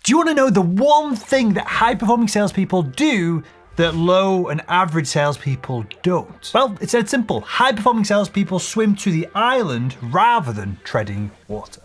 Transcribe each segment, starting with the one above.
Do you want to know the one thing that high-performing salespeople do that low and average salespeople don't? Well, it's dead simple. High-performing salespeople swim to the island rather than treading water.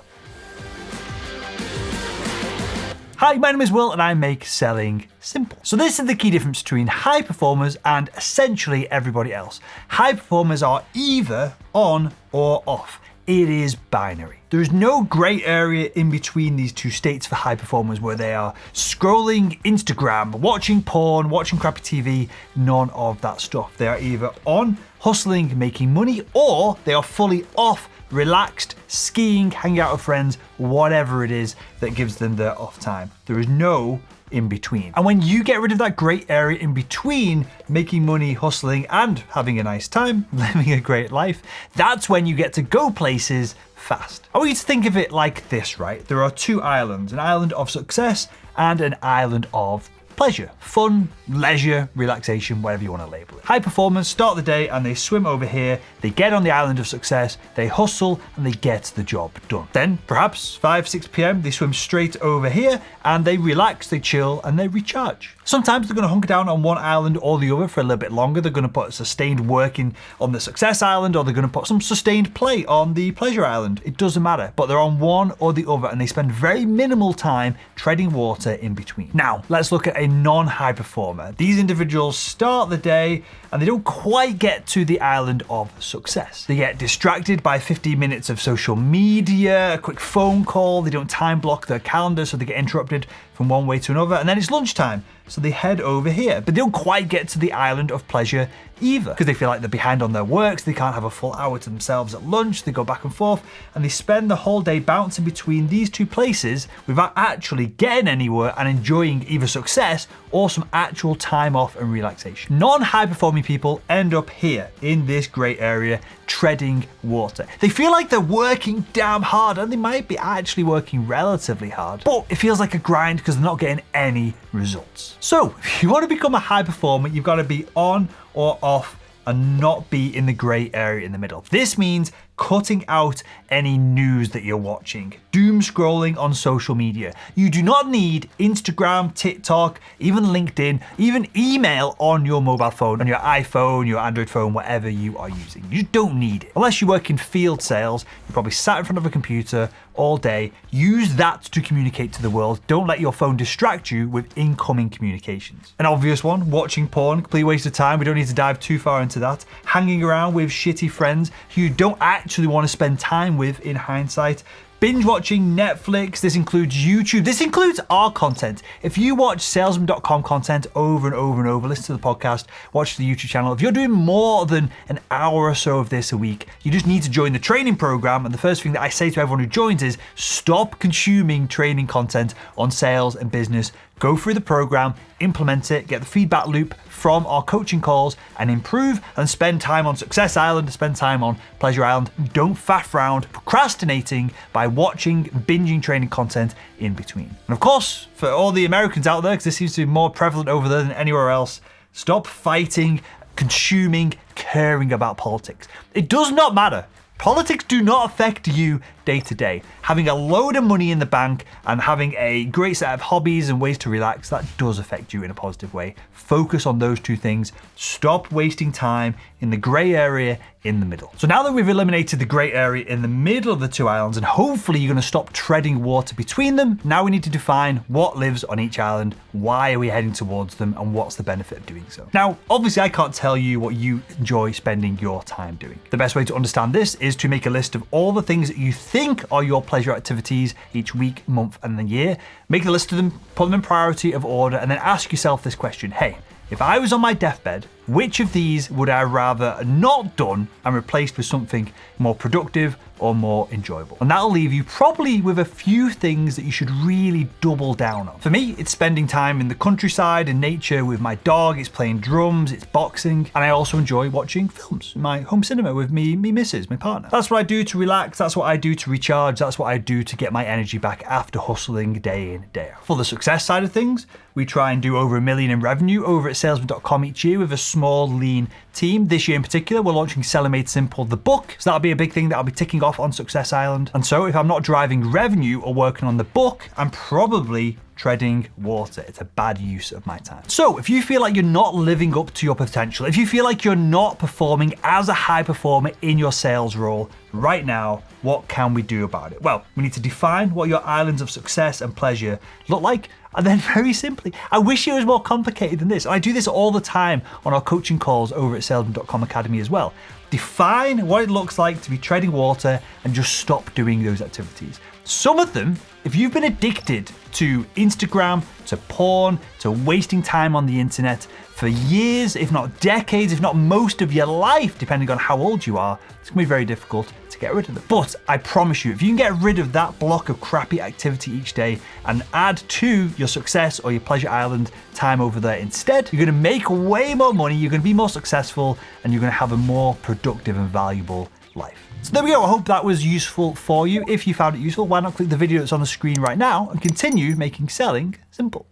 Hi, my name is Will and I make selling simple. So this is the key difference between high performers and essentially everybody else. High performers are either on or off. It is binary. There is no gray area in between these two states for high performers where they are scrolling Instagram, watching porn, watching crappy TV, none of that stuff. They are either on, hustling, making money, or they are fully off, relaxed, skiing, hanging out with friends, whatever it is that gives them their off time. There is no in between. And when you get rid of that gray area in between making money, hustling, and having a nice time, living a great life, that's when you get to go places fast. I want you to think of it like this, right? There are two islands, an island of success and an island of pleasure, fun, leisure, relaxation, whatever you want to label it. High performers start the day and they swim over here, they get on the island of success, they hustle and they get the job done. Then perhaps 5, 6 p.m. they swim straight over here and they relax, they chill and they recharge. Sometimes they're going to hunker down on one island or the other for a little bit longer. They're going to put sustained working on the success island or they're going to put some sustained play on the pleasure island. It doesn't matter, but they're on one or the other and they spend very minimal time treading water in between. Now, let's look at a non-high performer. These individuals start the day and they don't quite get to the island of success. They get distracted by 15 minutes of social media, a quick phone call, they don't time block their calendar so they get interrupted from one way to another, and then it's lunchtime. So they head over here, but they don't quite get to the island of pleasure either because they feel like they're behind on their work, so they can't have a full hour to themselves at lunch. They go back and forth and they spend the whole day bouncing between these two places without actually getting anywhere and enjoying either success or some actual time off and relaxation. Non-high performing people end up here in this gray area treading water. They feel like they're working damn hard and they might be actually working relatively hard, but it feels like a grind because they're not getting any results. So if you want to become a high performer, you've got to be on or off and not be in the gray area in the middle. This means cutting out any news that you're watching, doom scrolling on social media. You do not need Instagram, TikTok, even LinkedIn, even email on your mobile phone, on your iPhone, your Android phone, whatever you are using. You don't need it. Unless you work in field sales, you're probably sat in front of a computer all day. Use that to communicate to the world. Don't let your phone distract you with incoming communications. An obvious one, watching porn, complete waste of time. We don't need to dive too far into that. Hanging around with shitty friends who you don't actually want to spend time with in hindsight. Binge watching Netflix, this includes YouTube, this includes our content. If you watch salesman.com content over and over and over, listen to the podcast, watch the YouTube channel, if you're doing more than an hour or so of this a week, you just need to join the training program. And the first thing that I say to everyone who joins is stop consuming training content on sales and business. Go through the program, implement it, get the feedback loop from our coaching calls and improve and spend time on Success Island, spend time on Pleasure Island. Don't faff around procrastinating by watching, binging training content in between. And of course, for all the Americans out there, because this seems to be more prevalent over there than anywhere else, stop fighting, consuming, caring about politics. It does not matter. Politics do not affect you day to day. Having a load of money in the bank and having a great set of hobbies and ways to relax, that does affect you in a positive way. Focus on those two things. Stop wasting time in the gray area in the middle. So now that we've eliminated the gray area in the middle of the two islands, and hopefully you're going to stop treading water between them, now we need to define what lives on each island, why are we heading towards them, and what's the benefit of doing so. Now, obviously I can't tell you what you enjoy spending your time doing. The best way to understand this is to make a list of all the things that you think are your pleasure activities each week, month, and the year. Make the list of them, put them in priority of order, and then ask yourself this question. Hey, if I was on my deathbed, which of these would I rather not done and replaced with something more productive or more enjoyable? And that'll leave you probably with a few things that you should really double down on. For me, it's spending time in the countryside and nature with my dog, it's playing drums, it's boxing, and I also enjoy watching films in my home cinema with me missus, my partner. That's what I do to relax, that's what I do to recharge, that's what I do to get my energy back after hustling day in, day out. For the success side of things, we try and do over $1 million in revenue over at salesman.com each year with a small, lean team. This year in particular, we're launching Sell Made Simple, the book. So that'll be a big thing that I'll be ticking off on Success Island. And so if I'm not driving revenue or working on the book, I'm probably treading water. It's a bad use of my time. So if you feel like you're not living up to your potential, if you feel like you're not performing as a high performer in your sales role right now, what can we do about it? Well, we need to define what your islands of success and pleasure look like. And then very simply, I wish it was more complicated than this. I do this all the time on our coaching calls over at salesman.com Academy as well. Define what it looks like to be treading water and just stop doing those activities. Some of them, if you've been addicted to Instagram, to porn, to wasting time on the internet for years, if not decades, if not most of your life, depending on how old you are, it's gonna be very difficult to get rid of them. But I promise you, if you can get rid of that block of crappy activity each day and add to your success or your pleasure island time over there instead, you're gonna make way more money, you're gonna be more successful, and you're gonna have a more productive and valuable life. So there we go. I hope that was useful for you. If you found it useful, why not click the video that's on the screen right now and continue making selling simple.